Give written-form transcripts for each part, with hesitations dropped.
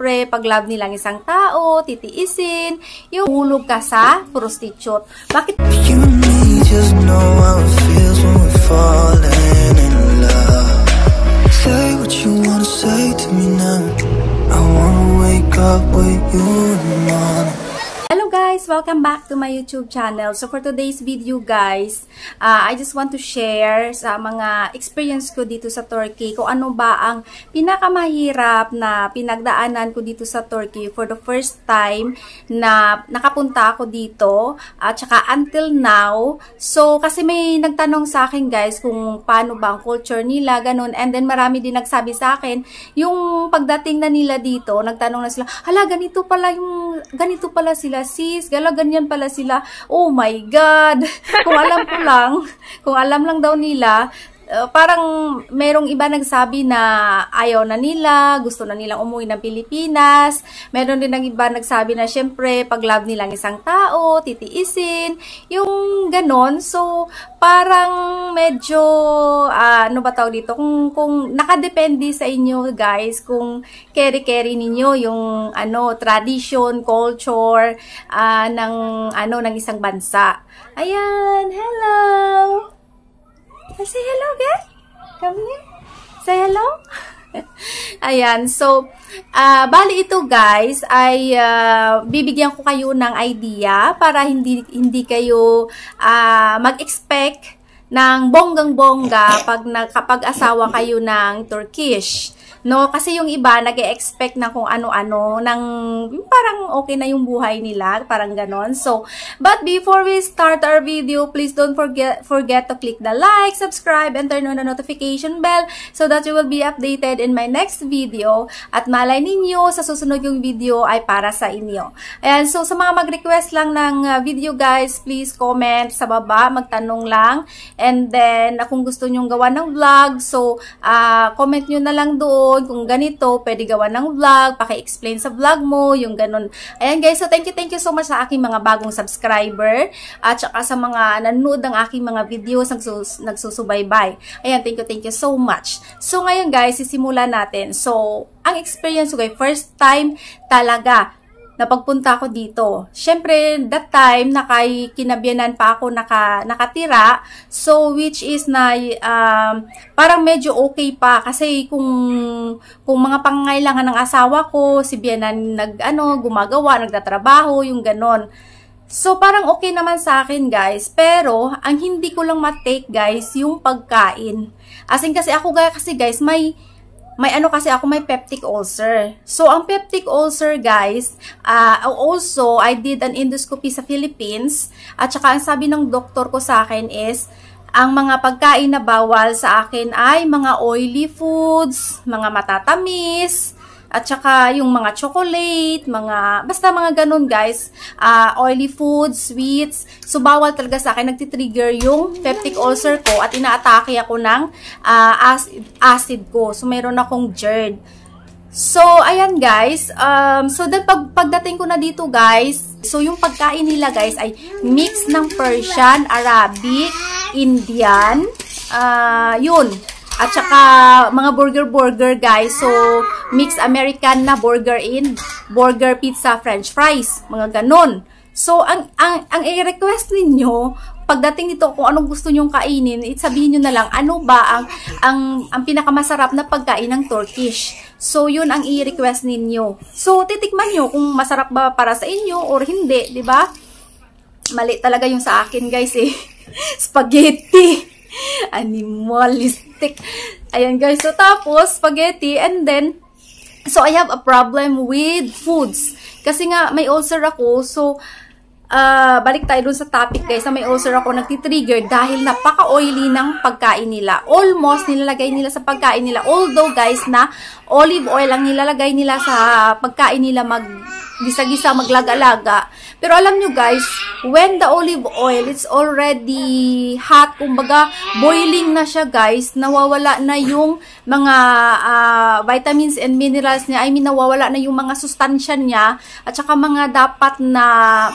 syempre, pag love nilang isang tao, titiisin, yung hulog ka sa prostitute. Bakit? You and me just know how it feels when we're falling in love. Say what you wanna say to me now. I wanna wake up with you in the morning. Hello guys! Welcome back to my YouTube channel. So for today's video guys, I just want to share sa mga experience ko dito sa Turkey kung ano ba ang pinakamahirap na pinagdaanan ko dito sa Turkey for the first time na nakapunta ako dito at saka until now. So kasi may nagtanong sa akin guys kung paano ba ang culture nila, ganun. And then marami din nagsabi sa akin yung pagdating na nila dito, nagtanong na sila, hala ganito pala sila sis, ganyan pala sila. Oh my God! Kung alam lang daw nila, parang merong iba nagsabi na ayaw na nila, gusto na nilang umuwi ng Pilipinas. Meron din ng iba nagsabi na syempre, pag love nilang isang tao, titiisin, yung ganon. So, parang medyo, ano ba tawag dito, kung nakadepende sa inyo guys, kung carry ninyo yung tradition, culture, ng isang bansa. Ayan, hello! Say hello, guys. Come here. Say hello. Ayan. So, bali ito, guys, ay bibigyan ko kayo ng idea para hindi kayo mag-expect ng bonggang-bongga kapag asawa kayo ng Turkish. No, kasi yung iba nag-e-expect na kung ano-ano, ng parang okay na yung buhay nila, parang ganon. So, but before we start our video, please don't forget to click the like, subscribe, and turn on the notification bell so that you will be updated in my next video. At malay ninyo, sa susunod yung video ay para sa inyo. Ayan, so sa mga mag-request lang ng video guys, please comment sa baba, magtanong lang. And then, kung gusto nyong gawa ng vlog, so comment nyo na lang doon. Kung ganito, pwede gawa ng vlog, paki-explain sa vlog mo, yung ganun. Ayan guys, so thank you so much sa aking mga bagong subscriber at saka sa mga nanonood ng aking mga videos, nagsusubaybay. Ayan, thank you so much. So ngayon guys, sisimulan natin. So, ang experience ko guys, first time talaga na pagpunta ko dito. Syempre, that time, kinabiyanan pa ako nakatira. So, which is na, parang medyo okay pa. Kasi kung mga pangangailangan ng asawa ko, si biyanan gumagawa, nagtatrabaho, yung ganon. So, parang okay naman sa akin, guys. Pero, ang hindi ko lang matake, guys, yung pagkain. As in, kasi guys, may peptic ulcer. So, ang peptic ulcer, guys, also, I did an endoscopy sa Philippines. At saka, ang sabi ng doktor ko sa akin is, ang mga pagkain na bawal sa akin ay mga oily foods, mga matatamis, at saka yung mga chocolate, basta mga ganun guys, oily foods, sweets. So, bawal talaga sa akin, nagtitrigger yung peptic ulcer ko at inaatake ako ng acid ko. So, meron akong GERD. So, ayan guys. So, pagdating ko na dito guys, so yung pagkain nila guys ay mix ng Persian, Arabic, Indian, yun. At saka, mga burger guys. So, mixed American na burger pizza, french fries. Mga ganon. So, ang i-request ninyo, pagdating dito, kung anong gusto nyong kainin, sabihin nyo na lang, ano ba ang pinakamasarap na pagkain ng Turkish. So, yun ang i-request ninyo. So, titikman nyo kung masarap ba para sa inyo or hindi, di ba? Mali talaga yung sa akin, guys, eh. Spaghetti. Animalistic. Ayan guys, so tapos spaghetti, and then so I have a problem with foods kasi nga may ulcer ako. So balik tayo dun sa topic guys, na may ulcer ako, nagtitrigger dahil napaka-oily ng pagkain nila. Almost nilalagay nila sa pagkain nila, although guys na olive oil ang nilalagay nila sa pagkain nila, gisa-gisa, maglaga-laga. Pero alam nyo guys, when the olive oil, it's already hot, kumbaga, boiling na siya guys, nawawala na yung mga vitamins and minerals niya, I mean, nawawala na yung mga sustansya niya, at saka mga dapat na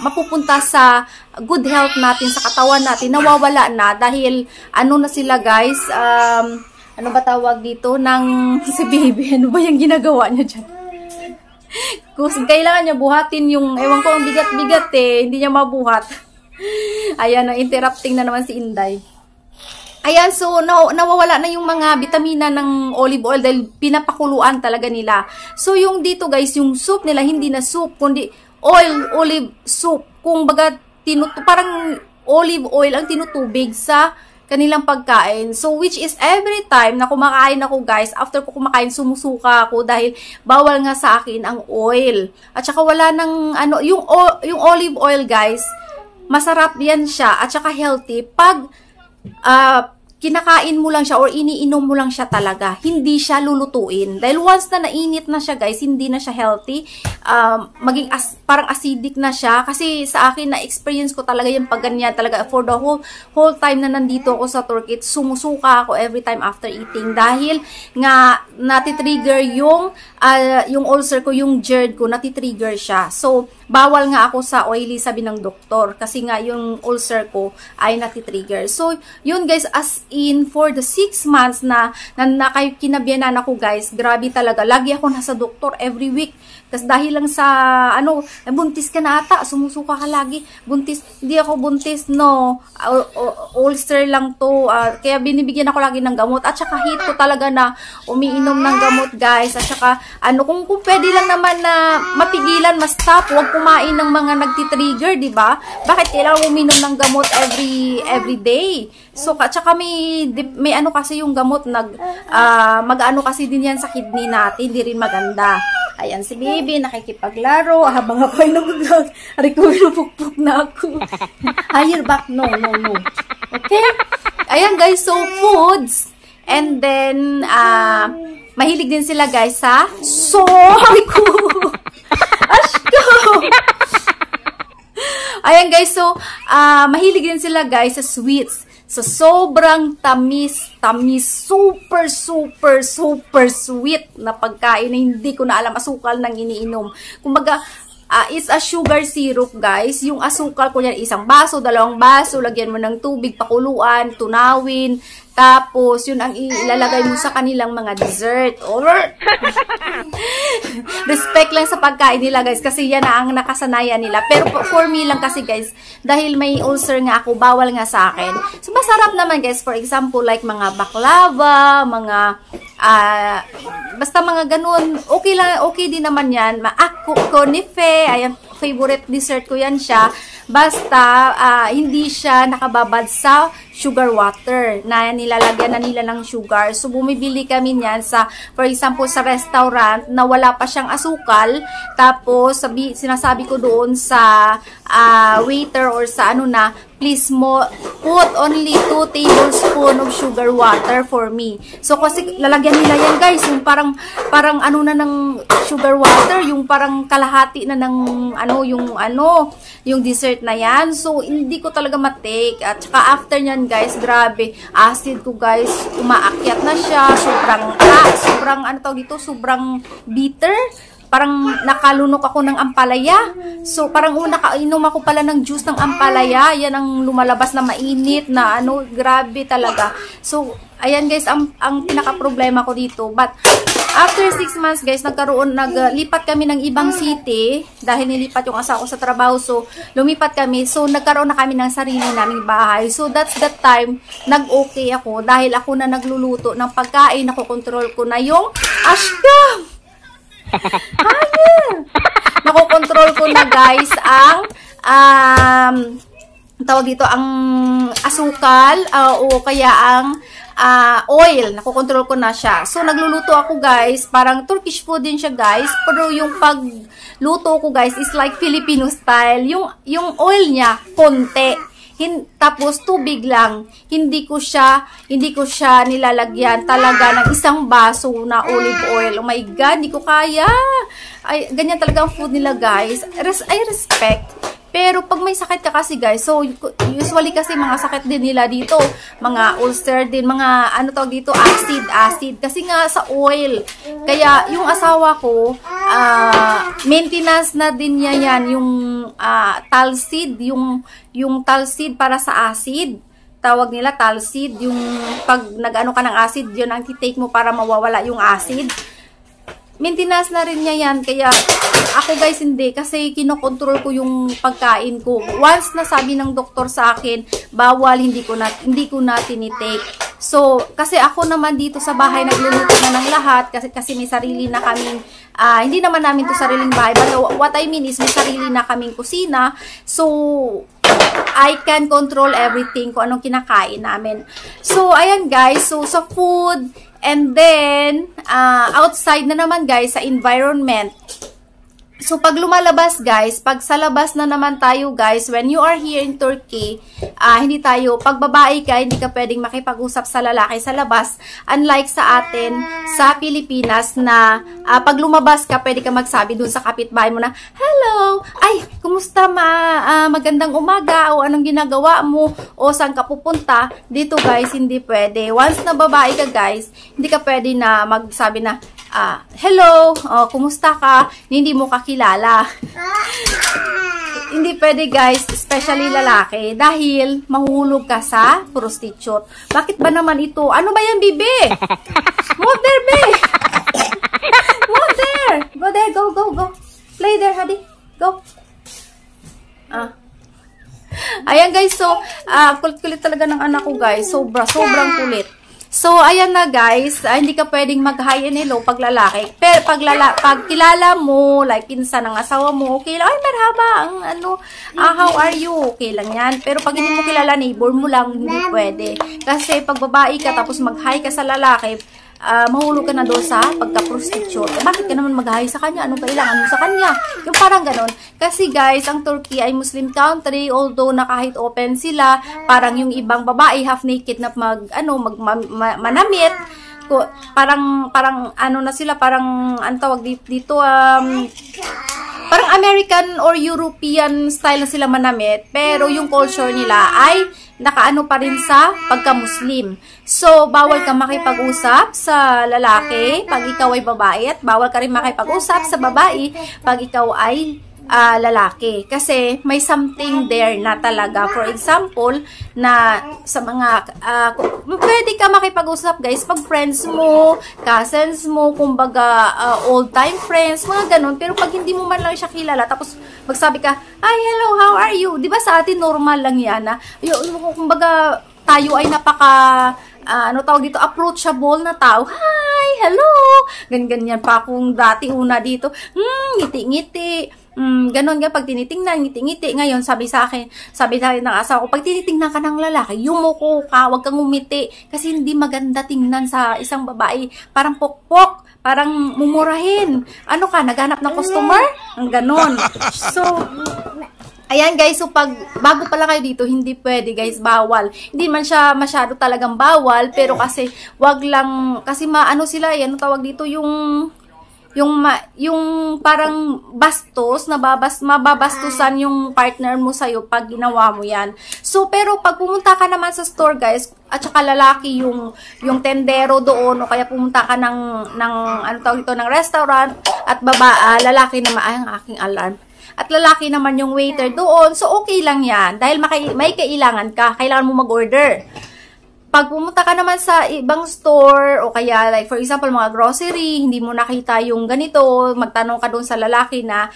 mapupunta sa good health natin, sa katawan natin, nawawala na, dahil, na sila guys, ano ba tawag dito, si baby, ano ba yung ginagawa niya dyan? Kung kailangan niya buhatin yung, ewan ko, ang bigat-bigat eh, hindi niya mabuhat. Ayan, interrupting na naman si Inday. Ayan, so nawawala na yung mga vitamina ng olive oil dahil pinapakuluan talaga nila. So yung dito guys, yung soup nila hindi na soup kundi olive soup. Kung baga parang olive oil ang tinutubig sa kanilang pagkain. So which is every time na kumakain ako guys, after ko kumakain sumusuka ako dahil bawal nga sa akin ang oil. At saka wala nang ano, yung olive oil guys, masarap yan siya at saka healthy pag kinakain mo lang siya or iniinom mo lang siya talaga. Hindi siya lulutuin. Dahil once na nainit na siya guys, hindi na siya healthy. Maging parang acidic na siya. Kasi sa akin na-experience ko talaga yung pag ganyan talaga. For the whole time na nandito ako sa Turkey, sumusuka ako every time after eating. Dahil nga natitrigger yung ulcer ko, yung GERD ko, natitrigger siya. So, bawal nga ako sa oily sabi ng doktor. Kasi nga yung ulcer ko ay natitrigger. So, yun guys, as in for the 6 months na kinabiyanan ako guys, grabe talaga. Lagi ako nasa doktor every week. Tapos dahil lang sa, buntis ka na ata, sumusuka ka lagi. Buntis, hindi ako buntis, no. Ulcer lang to. Kaya binibigyan ako lagi ng gamot. At saka hit ko talaga na umiinom ng gamot, guys. At saka, kung pwede lang naman na mapigilan, ma-stop, huwag kumain ng mga nagtitrigger, di ba? Bakit kailangan uminom ng gamot every day? So, at saka may kasi yung gamot, mag-ano kasi din yan sa kidney natin, hindi rin maganda. Ayan, si baby, nakikipaglaro, habang ako ay nag-vlog, napukpok na ako. Higher back, no. Okay? Ayan guys, so foods, and then, mahilig din sila guys sa soy ko. Ashko! Ayan guys, so, mahilig din sila guys sa sweets. So, sobrang tamis, super sweet na pagkain na hindi ko na alam asukal ng iniinom. Kumbaga, is a sugar syrup, guys. Yung asukal ko yan, 1 baso, 2 baso, lagyan mo ng tubig, pakuluan, tunawin, tapos, yun ang ilalagay mo sa kanilang mga dessert. Respect lang sa pagkain nila, guys, kasi yan na ang nakasanayan nila. Pero for me lang kasi, guys, dahil may ulcer nga ako, bawal nga sa akin. So, masarap naman, guys. For example, like mga baklava, mga, basta mga ganun. Okay din naman yan. Konife, ayan, favorite dessert ko yan siya. Basta, hindi siya nakababad sa sugar water na nilalagyan na nila ng sugar. So, bumibili kami niyan sa, for example, sa restaurant na wala pa siyang asukal. Tapos, sinasabi ko doon sa waiter or sa please put only 2 tablespoons of sugar water for me. So, kasi lalagyan nila yan, guys. Yung parang na ng sugar water, yung parang kalahati na ng yung dessert na yan. So, hindi ko talaga matake. At saka after nyan, guys, grabe, acid ko, guys, umaakyat na siya. Sobrang bitter. Parang nakalunok ako ng ampalaya. So, parang nakainom ako pala ng juice ng ampalaya. Yan ang lumalabas na mainit na grabe talaga. So, ayan guys, ang pinaka-problema ko dito. But, after 6 months guys, naglipat kami ng ibang city. Dahil nilipat yung asawa ko sa trabaho. So, lumipat kami. So, nagkaroon na kami ng sarili naming bahay. So, that's the time, nag-okay ako. Dahil ako na nagluluto ng pagkain. Nakokontrol ko na yung ashka! Nakokontrol ko na guys ang tawag dito ang asukal o kaya ang oil. Nakokontrol ko na siya. So nagluluto ako guys, parang Turkish food din siya guys, pero yung pagluto ko guys is like Filipino style. Yung oil niya konti. Tapos tubig lang. Hindi ko siya nilalagyan talaga ng 1 baso na olive oil. Oh my God, hindi ko kaya. Ay, ganyan talaga ang food nila, guys. I respect. Pero pag may sakit ka kasi, guys, so usually kasi mga sakit din nila dito, mga ulcer din, mga tawag dito, acid. Kasi nga sa oil. Kaya yung asawa ko, maintenance na din niya yan, yung talseed, yung talseed para sa acid. Tawag nila talseed, yung pag nag-ano ka ng acid, yun ang titake mo para mawawala yung acid. Maintenance na rin niya yan, kaya Ako guys, hindi. Kasi kinokontrol ko yung pagkain ko. Once na sabi ng doktor sa akin, bawal, hindi ko na tinitake. So, kasi ako naman dito sa bahay, nagluluto na ng lahat. Kasi may sarili na kaming, hindi naman namin to sariling bahay. But what I mean is, may sarili na kaming kusina. So, I can control everything kung anong kinakain namin. So, ayan guys. So, sa food, and then, outside na naman guys, sa environment. So, pag lumalabas guys, pag sa labas na naman tayo guys, when you are here in Turkey, hindi tayo, pag babae ka, hindi ka pwedeng makipag-usap sa lalaki sa labas. Unlike sa atin, sa Pilipinas na pag lumabas ka, pwede ka magsabi dun sa kapitbahay mo na, hello, ay, kumusta magandang umaga, o anong ginagawa mo, o saan ka pupunta. Dito guys, hindi pwede. Once na babae ka guys, hindi ka pwede na magsabi na, hello, kumusta ka, hindi mo kakilala. Hindi pwede guys, especially lalaki, dahil mahulog ka sa prostitute. Bakit ba naman ito? Ano ba yan, bibi? Move there, be! Move there! Go there, go, go, go. Play there, hadi. Go. Ayan guys, so, kulit-kulit talaga ng anak ko guys. Sobrang kulit. So, ayan na guys, hindi ka pwedeng mag-hi and hello pag lalaki. Pero pag kilala mo, like pinsan ng asawa mo, okay lang, ay merhaba, how are you? Okay lang yan. Pero pag hindi mo kilala, neighbor mo lang, hindi pwede. Kasi pag babae ka, tapos mag-hi ka sa lalaki, mahulog ka na doon sa pagka-prostitute. Bakit ka naman mag-hi sa kanya? Anong kailangan mo sa kanya? Yung parang ganon. Kasi guys, ang Turkey ay Muslim country, although na kahit open sila, parang yung ibang babae half naked na manamit. Parang na sila, parang ang tawag dito, parang American or European style na sila manamit, pero yung culture nila ay nakaano pa rin sa pagka-Muslim. So, bawal ka makipag-usap sa lalaki pag ikaw ay babae, at bawal ka rin makipag-usap sa babae pag ikaw ay lalaki. Kasi may something there na talaga. For example, na sa mga, pwede ka makipag-usap guys pag friends mo, cousins mo, kumbaga old-time friends, mga ganun. Pero pag hindi mo man lang siya kilala, tapos magsabi ka, hi, hello, how are you? Diba sa atin normal lang yan, kumbaga tayo ay tawag dito, approachable na tao. Hi, hello! Ganyan pa akong dati una dito. Ngiti-ngiti. Ganon nga, pag tinitingnan, ngiti-ngiti. Ngayon, sabi sa akin ng asawa ko, pag tinitingnan ka ng lalaki, yumuko ka, huwag kang umiti. Kasi hindi maganda tingnan sa isang babae. Parang pokpok, parang mumurahin. Ano ka, naghanap ng customer? Ang ganon. So, ayan guys, so bago pala kayo dito, hindi pwede guys, bawal. Hindi man siya masyado talagang bawal, pero kasi wag lang, kasi sila, tawag dito, yung parang bastos, mababastusan yung partner mo sa'yo pag ginawa mo yan. So, pero pag pumunta ka naman sa store guys, at saka lalaki yung tendero doon, o kaya pumunta ka ng restaurant, at lalaki naman, ay ang aking alarm. At lalaki naman yung waiter doon. So, okay lang yan. Dahil may kailangan ka. Kailangan mo mag-order. Pag pumunta ka naman sa ibang store, o kaya like for example, mga grocery, hindi mo nakita yung ganito, magtanong ka doon sa lalaki na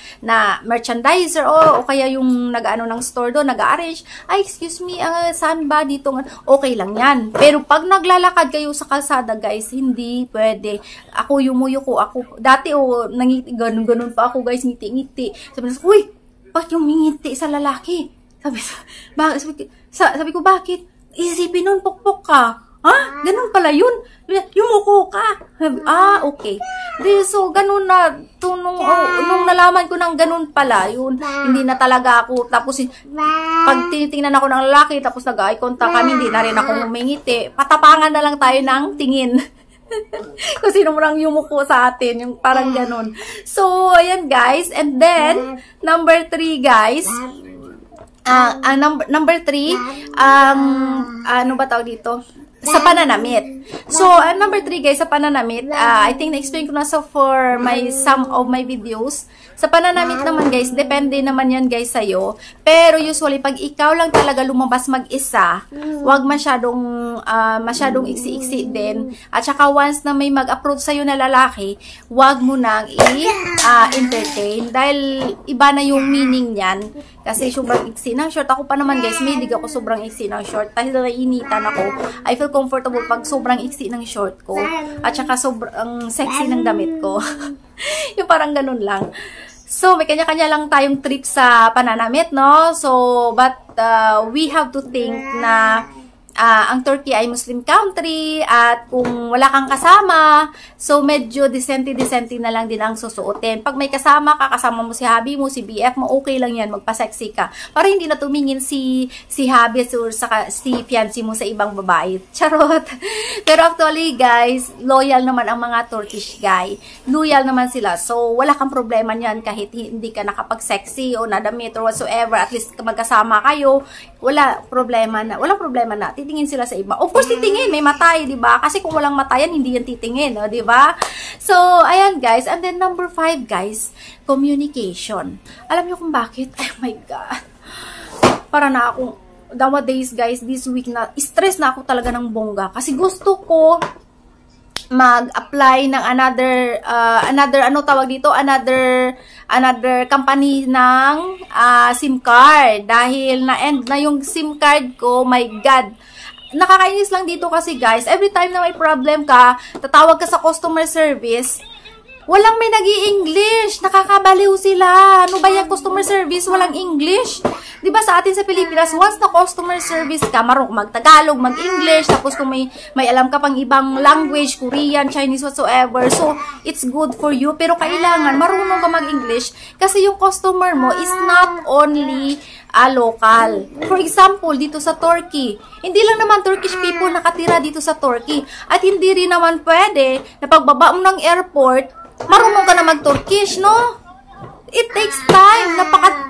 merchandiser, o kaya yung nag-ano ng store doon, nag-arrange, ay, excuse me, saan ba dito? Okay lang yan. Pero pag naglalakad kayo sa kalsada, guys, hindi pwede. Ako, dati, ganun pa ako, guys, ngiti-ngiti. Sabi yung ngiti sa lalaki? Sabi ko, bakit? Isipin nun, pukpok ka. Ha? Ganun pala yun. Yumuko ka. Okay. So, ganun na. Nung nalaman ko ng ganun pala, yun, hindi na talaga ako. Tapos, pag tinitingnan ako ng lalaki, tapos nag-eye contact kami, hindi na rin ako humingiti. Patapangan na lang tayo ng tingin. Kung sino mo lang yumuko sa atin, yung parang ganun. So, ayan guys. And then, number 3 guys. Number 3, ano ba tawag dito? sa pananamit. So, number 3 guys, sa pananamit, I think na-explain ko na for some of my videos. Sa pananamit naman guys, depende naman yan guys sa'yo. Pero usually, pag ikaw lang talaga lumabas mag-isa, wag masyadong iksi-iksi din. At saka once na may mag-approach sa'yo na lalaki, wag mo nang i-entertain. Dahil iba na yung meaning niyan. Kasi sobrang iksi ng short. Ako pa naman guys, may dig ako sobrang iksi ng short. Dahil naiinitan ako, I feel comfortable pag sobrang iksi ng short ko. At saka sobrang sexy ng damit ko. Yung parang ganun lang. So, may kanya-kanya lang tayong trip sa pananamit, no? So, but we have to think na ang Turkey ay Muslim country at kung wala kang kasama, so medyo decente na lang din ang susuotin. Pag may kasama ka, kasama mo si hubby mo, si BF mo, okay lang yan, magpa-sexy ka. Para hindi na tumingin si hubby or si fiancé mo sa ibang babae. Charot! Pero actually guys, loyal naman ang mga Turkish guy. Loyal naman sila. So wala kang problema niyan kahit hindi ka nakapag-sexy o nadamit or whatsoever. At least magkasama kayo, walang problema na. Titingin sila sa iba. Of course, titingin. May matay, di ba? Kasi kung walang matayan, hindi yan titingin, no? Di ba? So, ayan, guys. And then, number 5, guys, communication. Alam niyo kung bakit? Oh my God. Para na akong, nowadays, guys, this week na, stress na ako talaga ng bongga. Kasi gusto ko mag-apply ng another company ng SIM card dahil na-end na yung SIM card ko. My God, nakakainis lang dito kasi guys, every time na may problem ka, tatawag ka sa customer service, walang may nag-i-English. Nakakabaliw sila. Ano ba yung customer service? Walang English. Diba sa atin sa Pilipinas, once na customer service ka, marunong mag-Tagalog, mag-English, tapos kung may alam ka pang ibang language, Korean, Chinese, whatsoever, so it's good for you. Pero kailangan marunong ka mag-English kasi yung customer mo is not only local. For example, dito sa Turkey, hindi lang naman Turkish people nakatira dito sa Turkey. At hindi rin naman pwede na pagbaba mo ng airport, marunong ka na mag-Turkish, no? It takes time.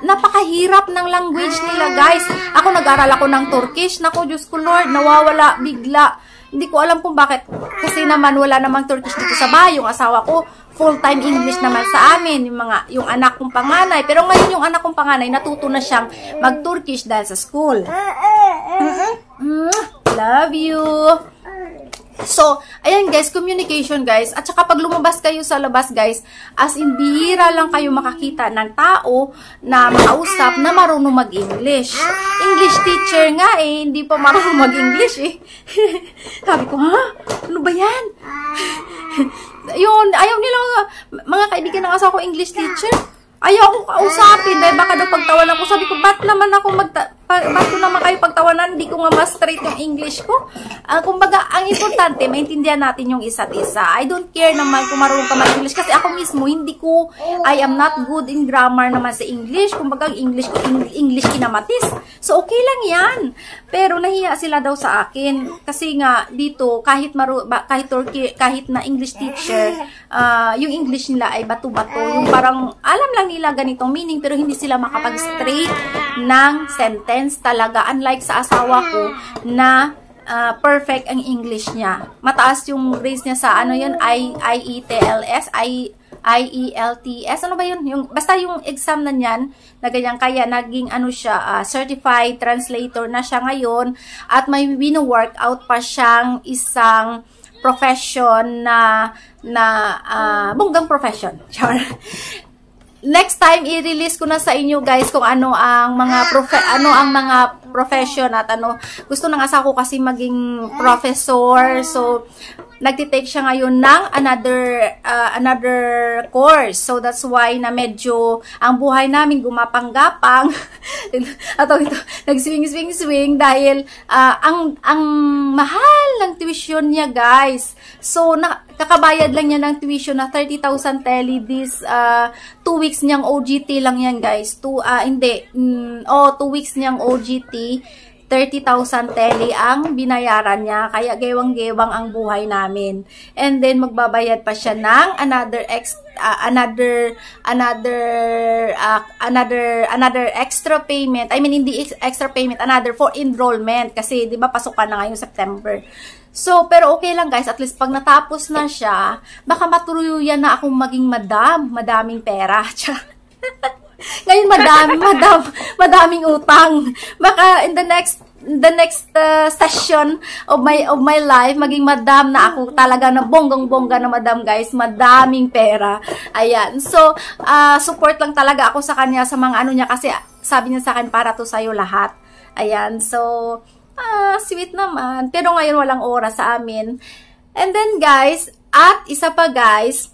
Napakahirap ng language nila, guys. Ako, nag-aral ako ng Turkish. Naku, Diyos ko, Lord, nawawala bigla. Hindi ko alam kung bakit. Kasi naman, wala namang Turkish dito sa bahay. Yung asawa ko, full-time English naman sa amin. Yung anak kong panganay. Pero ngayon, yung anak kong panganay, natuto na siyang mag-Turkish dahil sa school. Love you. So, ayan guys, communication guys. At saka pag lumabas kayo sa labas guys, as in bihira lang kayo makakita ng tao na makausap na marunong mag-English. English teacher nga eh, hindi pa marunong mag-English eh. Sabi ko, ha? Ano ba yan? Yun, ayaw nila, mga kaibigan ng asawa ko English teacher. Ayaw ko kausapin dahil baka daw pagtawanan ko. Sabi ko, ba't naman ko naman kayo pagtawanan? Hindi ko nga mas straight yung English ko. Kumbaga, ang importante, maintindihan natin yung isa't isa. I don't care naman kung marunong ka mag-English. Kasi ako mismo, I am not good in grammar naman sa English. Kumbaga, English kinamatis. So, okay lang yan. Pero, nahiya sila daw sa akin. Kasi nga, dito, kahit na English teacher, yung English nila ay bato-bato. Yung parang, alam lang nila ganitong meaning, pero hindi sila makapag-straight ng sentence talaga. Unlike sa asawa ko, na perfect ang English niya. Mataas yung grades niya sa ano yun, IELTS, ano ba yun? Basta yung exam na niyan, na ganyan, kaya naging ano siya, certified translator na siya ngayon, at may wino-workout pa siyang isang profession na bonggang profession. Next time i-release ko na sa inyo guys kung ano ang mga profession at ano. Gusto ng asawa ko kasi maging professor. So nagtitake siya ngayon ng another course. So that's why na medyo ang buhay namin gumapang-gapang. Nag-swing dahil ang mahal ng tuition niya, guys. So kakabayad lang niya ng tuition na 30,000 tele this 2 weeks niyang OGT lang yan, guys. 2 weeks niyang OGT. 30,000 tele ang binayaran niya, kaya gewang-gewang ang buhay namin. And then magbabayad pa siya ng another extra payment. I mean, hindi extra payment, another for enrollment kasi 'di ba pasukan na ngayong September. So, pero okay lang guys, at least pag natapos na siya, baka matuluyan na akong maging madaming pera. Ngayon madaming utang. Baka in the next session of my life, maging madam na ako talaga, na bonggang-bongga na madam guys, madaming pera. Ayan. So, support lang talaga ako sa kanya sa mga ano niya, kasi sabi niya sa akin, para to sa'yo lahat. Ayan. So, sweet naman. Pero ngayon walang oras sa amin. And then guys, at isa pa guys,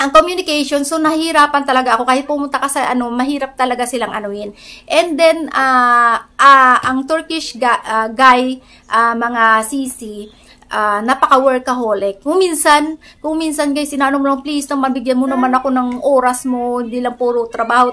ang communication, so nahihirapan talaga ako. Kahit pumunta ka sa mahirap talaga silang anuin. And then, ang Turkish guy, mga sisi, napaka-workaholic. Kung minsan guys, sinano mo lang, please naman, bigyan mo naman ako ng oras mo, hindi lang puro trabaho.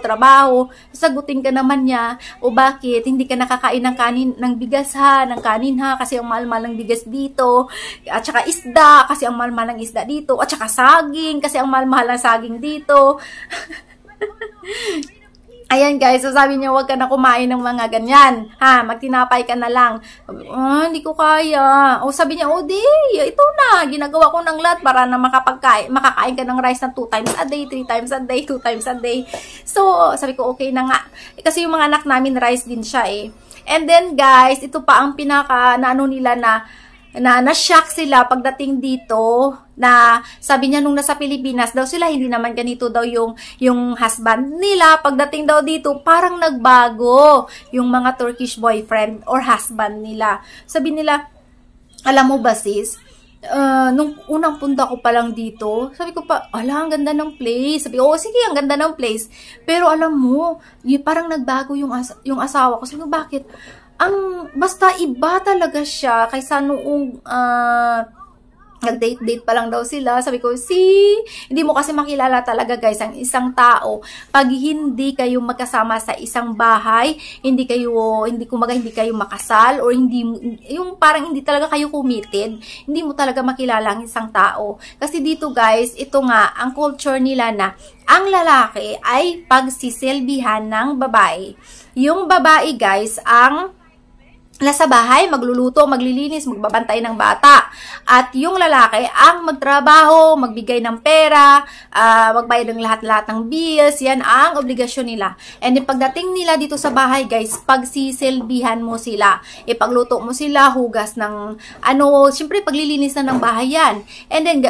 Sagutin ka naman niya, o bakit, hindi ka nakakain ng bigas ha, ng kanin ha, kasi ang mahal-mahal ng bigas dito, at saka isda, kasi ang mahal-mahal ng isda dito, at saka saging, kasi ang mahal-mahal ng saging dito. Ayan guys, so sabi niya, huwag ka na kumain ng mga ganyan. Ha, magtinapay ka na lang. Hindi ko kaya. O sabi niya, di, ito na. Ginagawa ko ng lahat para na makakain ka ng rice na 2 times a day, 3 times a day, 2 times a day. So, sabi ko, okay na nga. Kasi yung mga anak namin, rice din siya eh. And then guys, ito pa ang nila na-shock sila pagdating dito, na sabi niya nung nasa Pilipinas daw sila, hindi naman ganito daw yung husband nila. Pagdating daw dito, parang nagbago yung mga Turkish boyfriend or husband nila. Sabi nila, alam mo ba sis, nung unang punta ko pa lang dito, sabi ko pa, ang ganda ng place. Sabi ko, sige, ang ganda ng place. Pero alam mo, parang nagbago yung asawa ko. Sabi ko, bakit? Basta iba talaga siya kaysa noong nag-date pa lang daw sila. Sabi ko, hindi mo kasi makilala talaga guys ang isang tao pag hindi kayo magkasama sa isang bahay, hindi kayo makasal, or yung parang hindi talaga kayo committed, hindi mo talaga makilala ang isang tao. Kasi dito guys, ito nga ang culture nila na ang lalaki ay pagsisilbihan ng babae. Yung babae guys ang nasa bahay, magluluto, maglilinis, magbabantay ng bata. At yung lalaki ang magtrabaho, magbigay ng pera, magbayad ng lahat-lahat ng bills. Yan ang obligasyon nila. And pagdating nila dito sa bahay, guys, pagsisilbihan mo sila. Ipagluto mo sila, hugas ng syempre paglilinis na ng bahay yan. And then,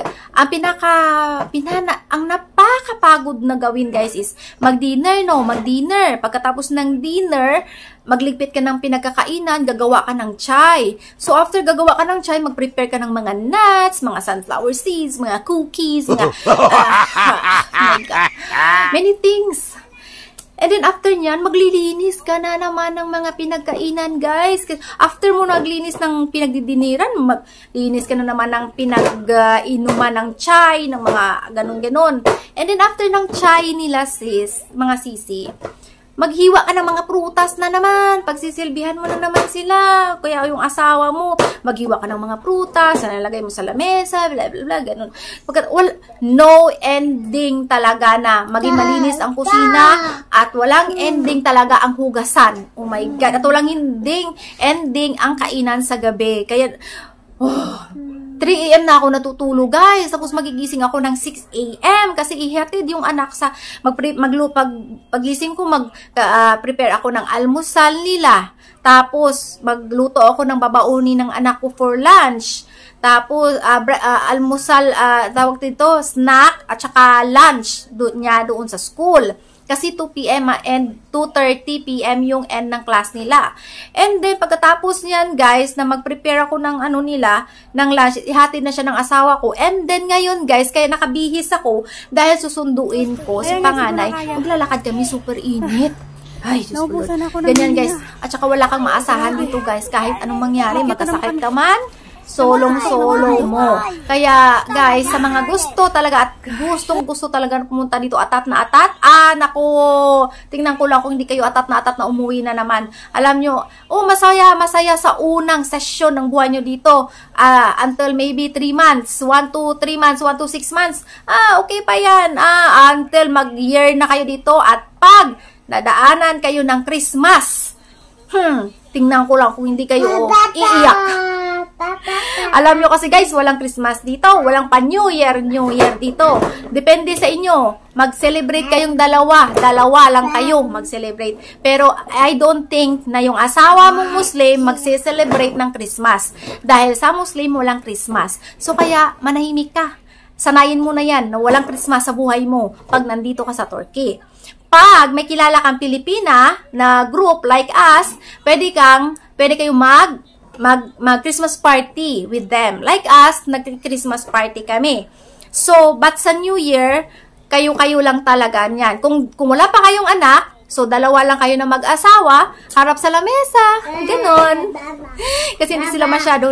ang napakapagod na gawin, guys, is mag-dinner. Pagkatapos ng dinner, magligpit ka ng pinagkakainan, gagawa ka ng chai. So, after gagawa ka ng chai, mag-prepare ka ng mga nuts, mga sunflower seeds, mga cookies, many things. And then, after nyan, maglilinis ka na naman ng mga pinagkainan, guys. After mo naglinis ng pinagdidiniran, maglinis ka na naman ng pinag-inuman ng chai, ng mga ganun-ganon. And then, after ng chai nila, mga sisi, maghiwa ka ng mga prutas na naman. Pagsisilbihan mo na naman sila. Kaya yung asawa mo, maghiwa ka ng mga prutas, nalagay mo sa lamesa, bla bla bla, ganun. No ending talaga na maging malinis ang kusina, at walang ending talaga ang hugasan. Oh my God. At walang ending ang kainan sa gabi. Kaya, 3 AM na ako natutulog, guys. Tapos magigising ako ng 6 AM kasi ihatid yung anak sa pagising ko, prepare ako ng almusal nila. Tapos magluto ako ng babaoni ng anak ko for lunch. Tapos almusal, tawag dito, snack at saka lunch doon sa school. Kasi 2 PM and 2:30 PM yung end ng class nila. And then, pagkatapos niyan, guys, na mag-prepare ako ng ng lunch, ihatid na siya ng asawa ko. And then, ngayon, guys, kaya nakabihis ako dahil susunduin ko si panganay. Maglalakad kami, super init. Ay, Diyos ko Lord. Ganyan, guys. At saka wala kang maasahan dito, guys. Kahit anong mangyari, magkasakit ka man, solong-solo mo. Kaya, guys, sa mga gusto talaga at gustong-gusto talaga pumunta dito, atat na atat, naku, tingnan ko lang kung hindi kayo atat na umuwi na naman. Alam nyo, masaya sa unang session ng buhay nyo dito, until maybe 3 months, 1 to 3 months, 1 to 6 months, okay pa yan, until mag-year na kayo dito, at pag nadaanan kayo ng Christmas, tingnan ko lang kung hindi kayo iiyak. Alam nyo kasi guys, walang Christmas dito, walang pa New Year dito. Depende sa inyo. Mag-celebrate kayong dalawa lang kayo mag-celebrate. Pero I don't think na yung asawa mong Muslim magse-celebrate ng Christmas. Dahil sa Muslim walang Christmas. So kaya manahimik ka. Sanayin mo na yan na walang Christmas sa buhay mo pag nandito ka sa Turkey. Pag may kilala kang Pilipina na group like us, pwede kayong mag Christmas party with them. Like us, nag-Christmas party kami. So, but sa New Year, kayo-kayo lang talaga niyan. Kung wala pa kayong anak, so dalawa lang kayo na mag-asawa, harap sa lamesa, ganon. Kasi hindi sila masyado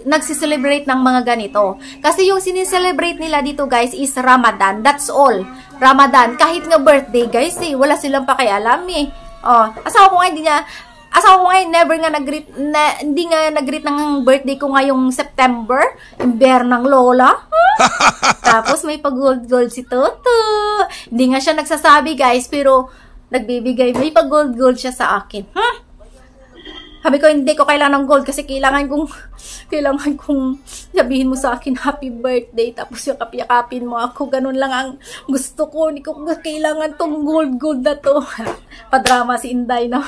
nagsiselebrate ng mga ganito. Kasi yung siniselebrate nila dito guys is Ramadan. That's all. Ramadan. Kahit nga birthday guys wala silang pakialam Oh, asawa ko nga never nga hindi nga nag-greet ng birthday ko ngayong September. Imber ng lola. Tapos may pag-gold si Toto. Hindi nga siya nagsasabi guys, pero nagbibigay. May pag-gold siya sa akin. Sabi ko, hindi ko kailangan ng gold kasi kailangan kong sabihin mo sa akin, happy birthday. Tapos yung kapiyakapin mo ako. Ganun lang ang gusto ko. Hindi ko kailangan tong gold na to. Padrama si Inday, no?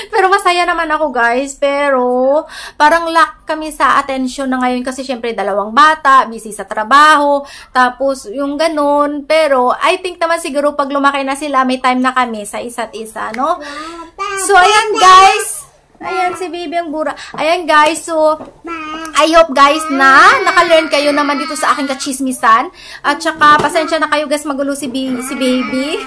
Pero masaya naman ako guys, pero parang lack kami sa attention na ngayon kasi syempre dalawang bata, busy sa trabaho, tapos yung ganun. Pero I think naman siguro pag lumaki na sila, may time na kami sa isa't isa, no? So ayan guys, ayan si baby ang bura. Ayan guys, so I hope guys na naka-learn kayo naman dito sa aking kachismisan. At saka pasensya na kayo guys, magulo si baby.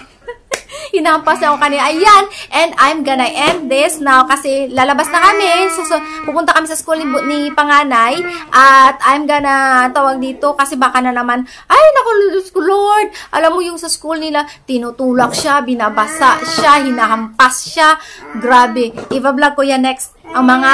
Hinampas na ako kanina. Ayan. And I'm gonna end this now kasi lalabas na kami. So, pupunta kami sa school ni panganay. At I'm gonna tawag dito kasi baka na naman, ay, naku, Lord. Alam mo yung sa school nila, tinutulak siya, binabasa siya, hinahampas siya. Grabe. I-vlog ko yan next ang mga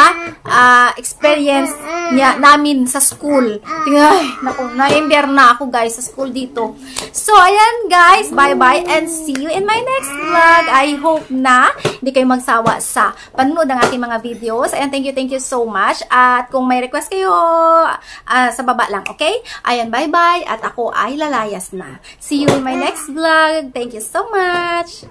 experience namin sa school. Ay, naku, na-ember na ako guys sa school dito. So, ayan guys. Bye-bye and see you in my next vlog. I hope na hindi kayo magsawa sa panonood ng aking mga videos. And thank you so much. At kung may request kayo, sa baba lang, okay? Ayan, bye-bye. At ako ay lalayas na. See you in my next vlog. Thank you so much.